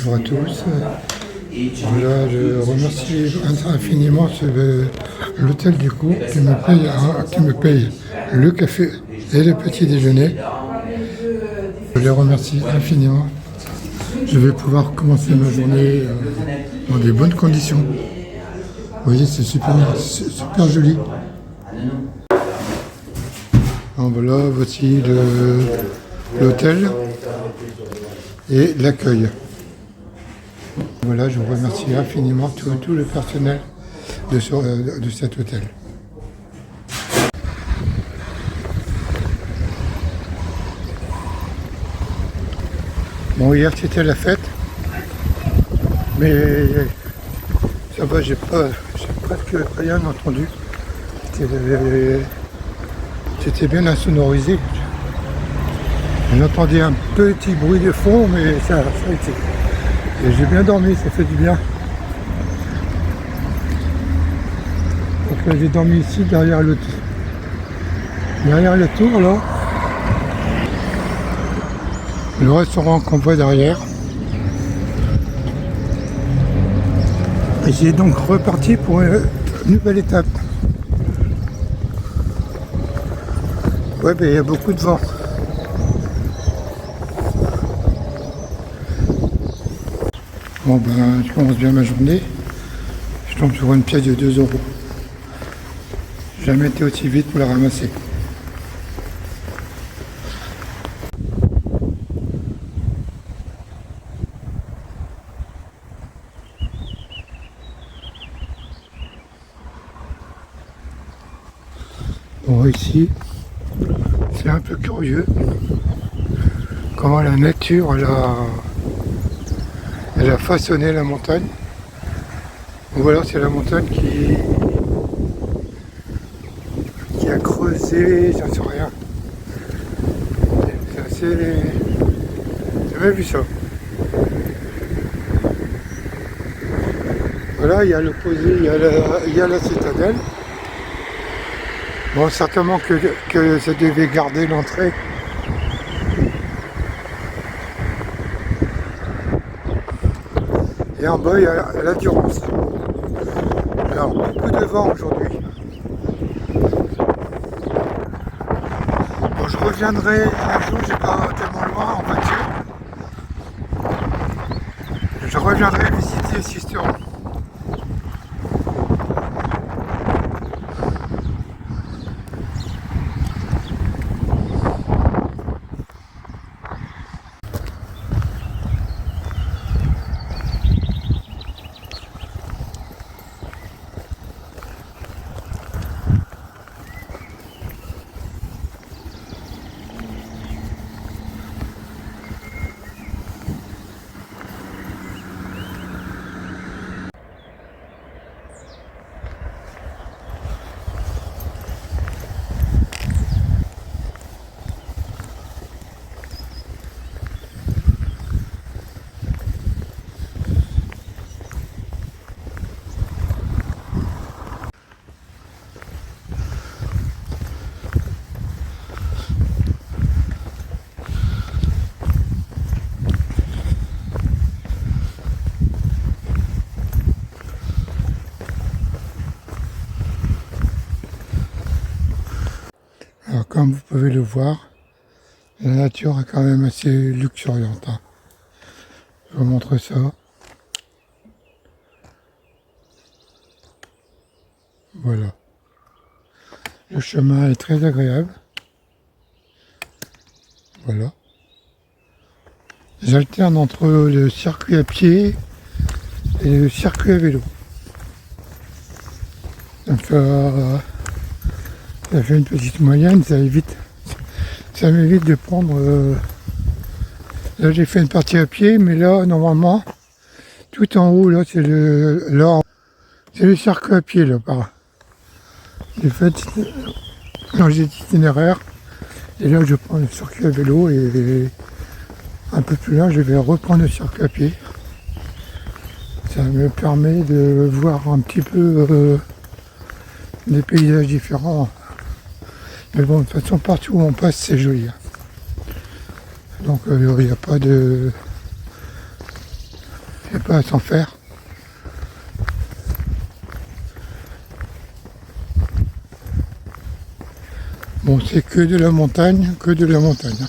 bonjour à tous. Voilà, je remercie infiniment l'hôtel du coup qui me paye le café et le petit déjeuner. Je les remercie infiniment. Je vais pouvoir commencer ma journée dans des bonnes conditions. Vous voyez, c'est super joli. Alors voilà, voici l'hôtel et l'accueil. Voilà, je vous remercie infiniment tout le personnel de cet hôtel. Bon, hier c'était la fête, mais ça va, j'ai presque rien entendu. C'était bien insonorisé. J'entendais un petit bruit de fond, mais ça a été. Et j'ai bien dormi, ça fait du bien. Donc j'ai dormi ici derrière le tour là. Le restaurant qu'on voit derrière. Et j'ai donc reparti pour une nouvelle étape. Ouais, mais il y a beaucoup de vent. Bon ben, je commence bien ma journée. Je tombe sur une pièce de 2 €. J'ai jamais été aussi vite pour la ramasser. Bon, ici, c'est un peu curieux comment la nature elle a façonné la montagne. Ou alors c'est la montagne qui a creusé, j'en sais rien. C'est assez... J'ai jamais vu ça. Voilà, il y a l'opposé, il y a la citadelle. Bon, certainement que ça devait garder l'entrée. Et en bas, il y a la Durance. Alors, beaucoup de vent aujourd'hui. Bon, je reviendrai un jour, j'ai pas tellement loin en voiture. Je reviendrai visiter Sisteron. Alors comme vous pouvez le voir, la nature est quand même assez luxuriante. Hein. Je vous montre ça. Voilà. Le chemin est très agréable. Voilà. J'alterne entre le circuit à pied et le circuit à vélo. Donc ça fait une petite moyenne, ça m'évite de prendre... Là j'ai fait une partie à pied, mais là normalement, tout en haut, là c'est le circuit à pied là, j'ai fait changer d'itinéraire, et là je prends le circuit à vélo et un peu plus là je vais reprendre le circuit à pied. Ça me permet de voir un petit peu des paysages différents. Mais bon, de toute façon, partout où on passe, c'est joli. Donc, il n'y a pas de... C'est pas à s'en faire. Bon, c'est que de la montagne, que de la montagne.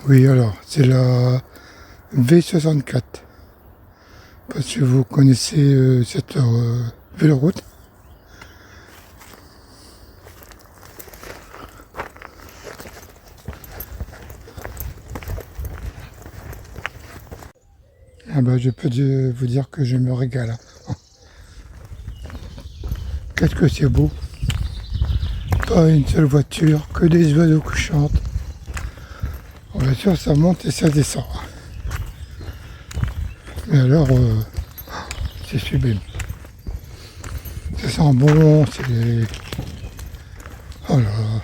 Oui, alors, c'est la V64. Parce que vous connaissez cette véloroute. Ah bah, je peux vous dire que je me régale. Qu'est-ce que c'est beau. Pas une seule voiture, que des oiseaux qui chantent. Bon, bien sûr, ça monte et ça descend. Mais alors, c'est sublime. Ça sent bon, c'est... Oh là là.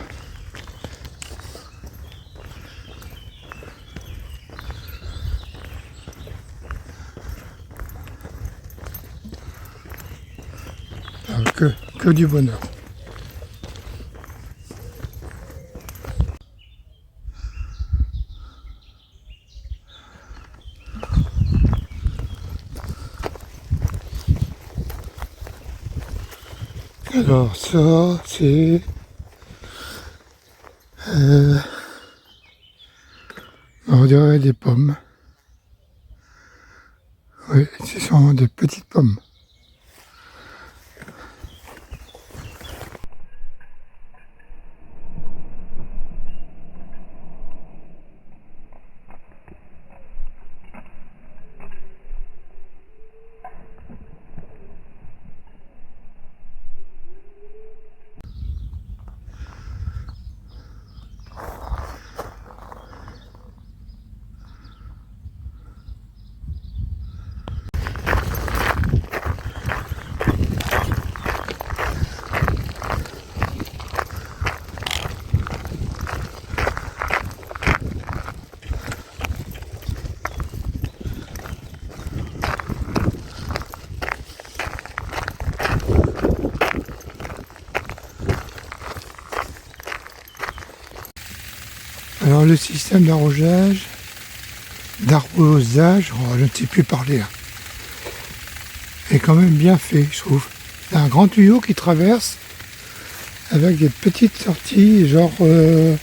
Ah, que du bonheur. Alors ça, c'est... on dirait des pommes. Oui, ce sont des petites pommes. Alors le système d'arrosage, oh, je ne sais plus parler, hein, est quand même bien fait, je trouve. C'est un grand tuyau qui traverse avec des petites sorties, genre un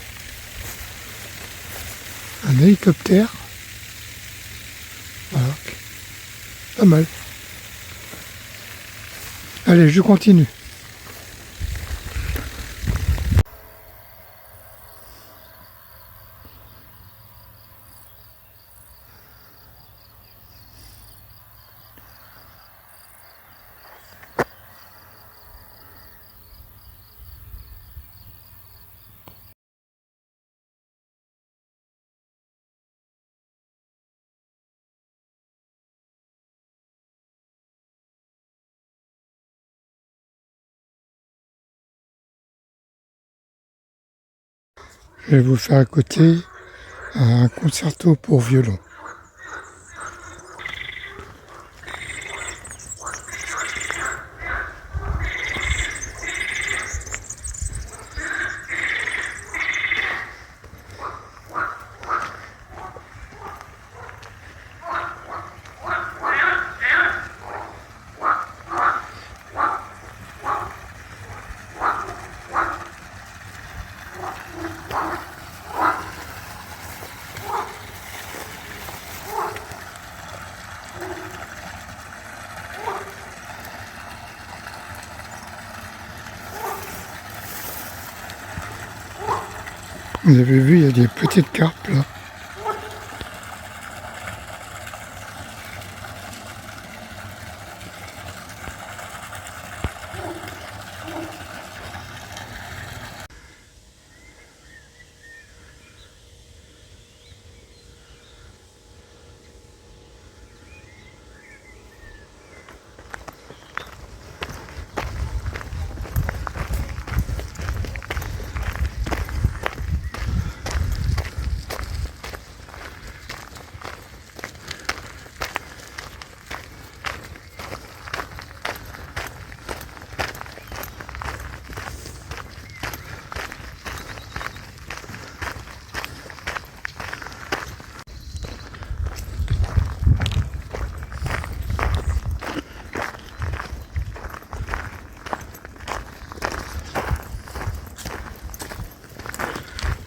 hélicoptère. Voilà, pas mal. Allez, je continue. Je vais vous faire écouter un concerto pour violon. Vous avez vu, il y a des petites carpes là.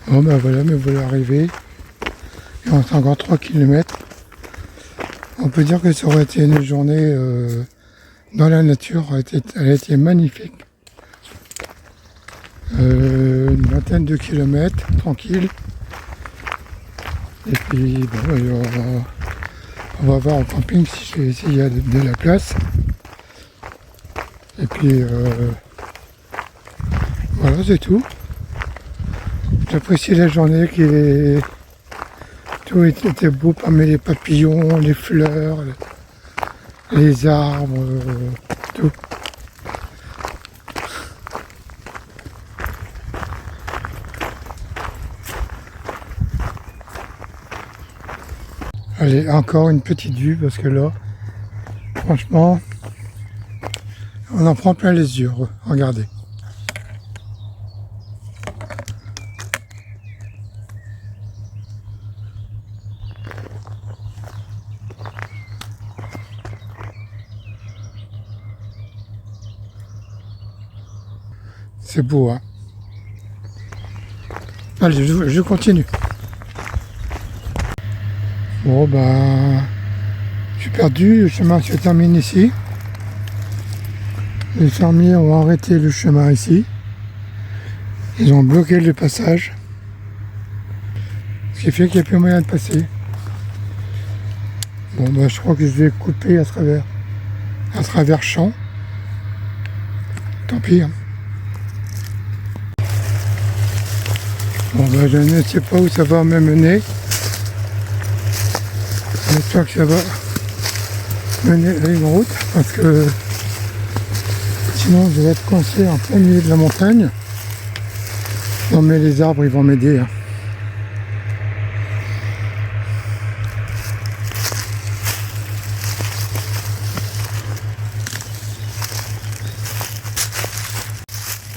Bon ben voilà, me voilà arrivé. Il reste encore 3 km. On peut dire que ça aurait été une journée dans la nature, elle a été magnifique. Une vingtaine de kilomètres, tranquille. Et puis bon, on va voir au camping s'il y a de la place. Et puis voilà, c'est tout. J'apprécie la journée tout était beau parmi les papillons, les fleurs, les arbres, tout. Allez, encore une petite vue parce que là, franchement, on en prend plein les yeux. Regardez. C'est beau, hein. Allez, je continue. Bon, bah, je suis perdu. Le chemin se termine ici. Les fermiers ont arrêté le chemin ici. Ils ont bloqué le passage. Ce qui fait qu'il n'y a plus moyen de passer. Bon, bah, je crois que je vais couper à travers champs. Tant pis, hein. Bon, ben, je ne sais pas où ça va me mener. J'espère que ça va mener à une route parce que sinon je vais être coincé en plein milieu de la montagne. Non mais les arbres ils vont m'aider, hein.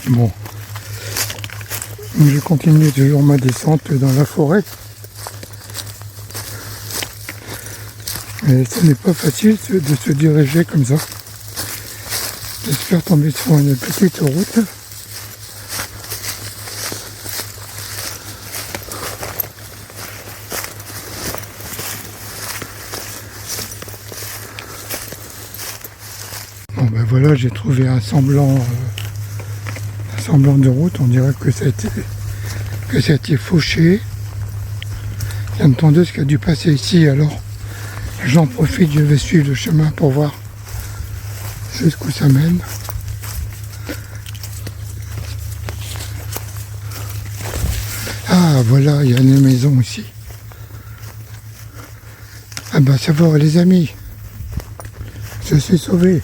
Bon. Je continue toujours ma descente dans la forêt. Mais ce n'est pas facile de se diriger comme ça. J'espère tomber sur une petite route. Bon ben voilà, j'ai trouvé un semblant de route. On dirait que ça a été fauché. Il y a une tondeuse qui a dû passer ici, alors j'en profite, je vais suivre le chemin pour voir jusqu'où ça mène. Ah voilà, il y a une maison ici. Ah ben ça va les amis, je suis sauvé.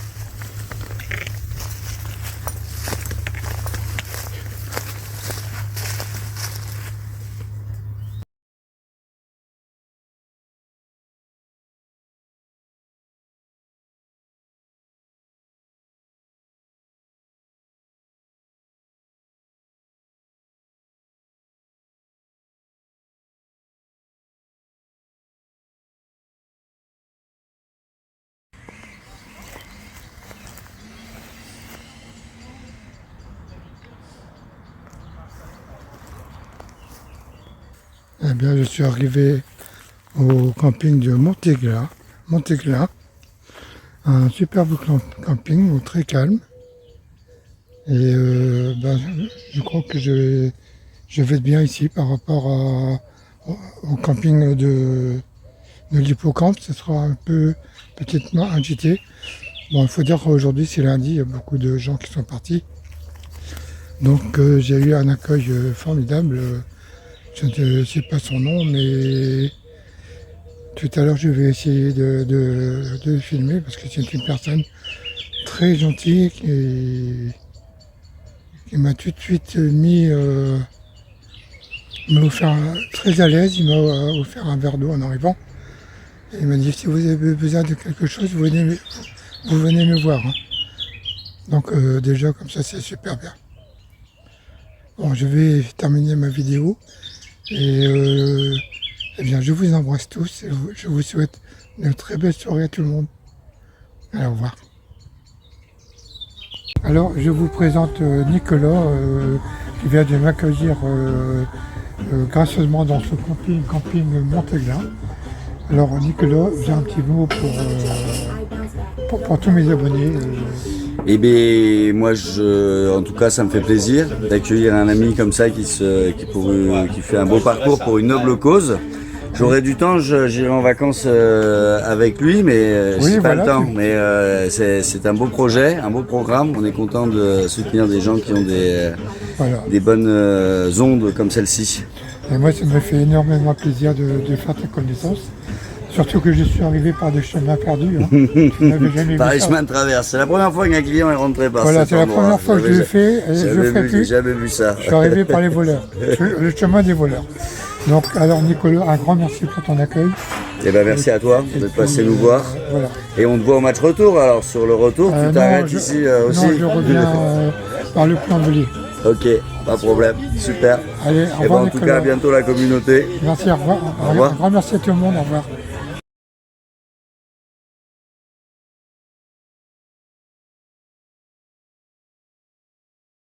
Eh bien, je suis arrivé au camping de Montéglin, un superbe camping très calme. Et ben, je crois que je vais je vais être bien ici par rapport au camping de l'hippocampe. Ce sera un peu peut-être moins agité. Bon, il faut dire qu'aujourd'hui c'est lundi, il y a beaucoup de gens qui sont partis. Donc j'ai eu un accueil formidable. Je ne sais pas son nom, mais tout à l'heure je vais essayer de filmer parce que c'est une personne très gentille qui m'a tout de suite m'a offert très à l'aise, il m'a offert un verre d'eau en arrivant. Et il m'a dit si vous avez besoin de quelque chose, vous venez me voir. Hein. Donc déjà comme ça c'est super bien. Bon, je vais terminer ma vidéo et eh bien, je vous embrasse tous et je vous souhaite une très belle soirée à tout le monde. Allez, au revoir. Alors, je vous présente Nicolas qui vient de m'accueillir gracieusement dans ce camping Montéglin. Alors, Nicolas, j'ai un petit mot pour tous mes abonnés. Eh bien, moi, en tout cas, ça me fait plaisir d'accueillir un ami comme ça qui fait un beau parcours pour une noble cause. J'aurais du temps, j'irai en vacances avec lui, mais Oui, j'ai pas voilà, le temps. Mais c'est un beau projet, un beau programme. On est content de soutenir des gens qui ont Voilà. des bonnes ondes comme celle-ci. Et moi, ça me fait énormément plaisir de faire ta connaissance. Surtout que je suis arrivé par des chemins perdus. Hein. Je n'avais jamais vu Par les ça. chemins de traverse. C'est la première fois qu'un client est rentré par Voilà, cet c'est la endroit. première fois que je le fais et je le ferai J'ai plus. jamais vu ça. Je suis arrivé par les voleurs, le chemin des voleurs. Donc, alors Nicolas, un grand merci pour ton accueil. Eh ben, merci à toi de passer nous voir. Voilà. Et on te voit au match retour. Alors sur le retour, tu Non, t'arrêtes ici aussi. Non, je reviens par le plan Bellier. Ok, pas de problème. Super. Allez, au Et ben, revoir en tout Nicolas. cas, à bientôt la communauté. Merci, au revoir. Au revoir. Un grand merci à tout le monde, au revoir.